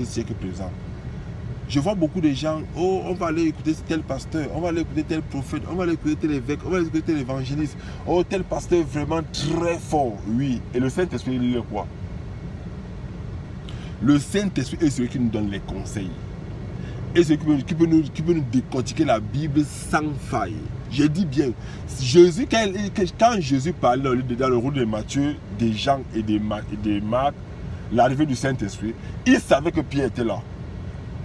ce siècle présent. Je vois beaucoup de gens, oh, on va aller écouter tel pasteur, on va aller écouter tel prophète, on va aller écouter tel évêque, on va aller écouter tel évangéliste. Oh, tel pasteur vraiment très fort. Oui. Et le Saint-Esprit, il est quoi? Le Saint-Esprit est celui qui nous donne les conseils. Et celui qui peut nous décortiquer la Bible sans faille. Je dis bien, Jésus, quand Jésus parlait dans le rôle de Matthieu, de Jean et de Marc, l'arrivée du Saint-Esprit, il savait que Pierre était là.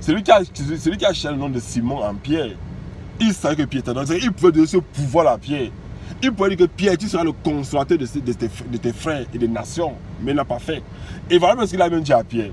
Celui qui a cherché le nom de Simon en Pierre, il savait que Pierre était là. Il pouvait donner ce pouvoir à Pierre. Il pouvait dire que Pierre, tu seras le consolateur de tes frères et des nations. Mais il n'a pas fait. Et voilà ce qu'il a même dit à Pierre,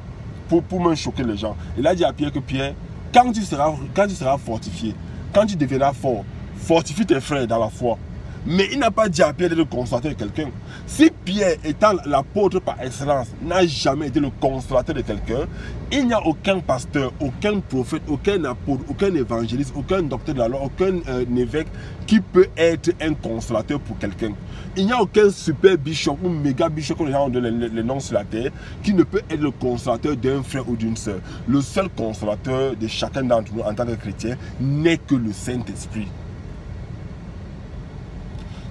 pour même choquer les gens. Il a dit à Pierre que Pierre, quand tu seras fortifié, quand tu deviendras fort, fortifie tes frères dans la foi. Mais il n'a pas dit à Pierre d'être le consolateur de quelqu'un. Si Pierre, étant l'apôtre par excellence, n'a jamais été le consolateur de quelqu'un, il n'y a aucun pasteur, aucun prophète, aucun apôtre, aucun évangéliste, aucun docteur de la loi, aucun évêque qui peut être un consolateur pour quelqu'un. Il n'y a aucun super bishop ou méga bishop, comme les gens ont les noms sur la terre, qui ne peut être le consolateur d'un frère ou d'une soeur. Le seul consolateur de chacun d'entre nous en tant que chrétien n'est que le Saint-Esprit.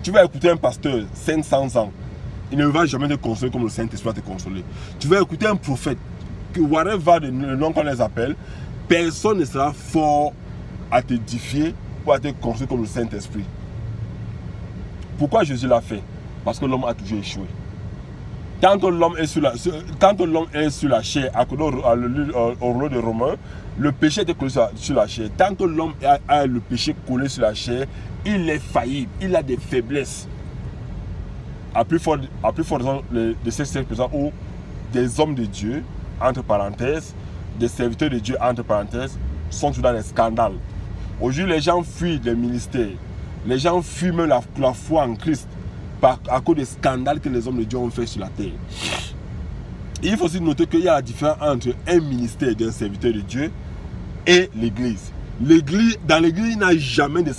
Tu vas écouter un pasteur 500 ans, il ne va jamais te consoler comme le Saint-Esprit va te consoler. Tu vas écouter un prophète, que whatever le nom qu'on les appelle, personne ne sera fort à t'édifier ou à te consoler comme le Saint-Esprit. Pourquoi Jésus l'a fait? Parce que l'homme a toujours échoué. Tant que l'homme est sur la chair, à côté au rouleau de Romains, le péché était collé sur la chair. Tant que l'homme a le péché collé sur la chair, il est faillible, il a des faiblesses. À plus fort raison de ces siècles présents où des hommes de Dieu, entre parenthèses, des serviteurs de Dieu, entre parenthèses, sont dans les scandales. Aujourd'hui, les gens fuient les ministères. Les gens fuient même la foi en Christ à cause des scandales que les hommes de Dieu ont fait sur la terre. Et il faut aussi noter qu'il y a la différence entre un ministère d'un serviteur de Dieu et l'église. Dans l'église, il n'y a jamais de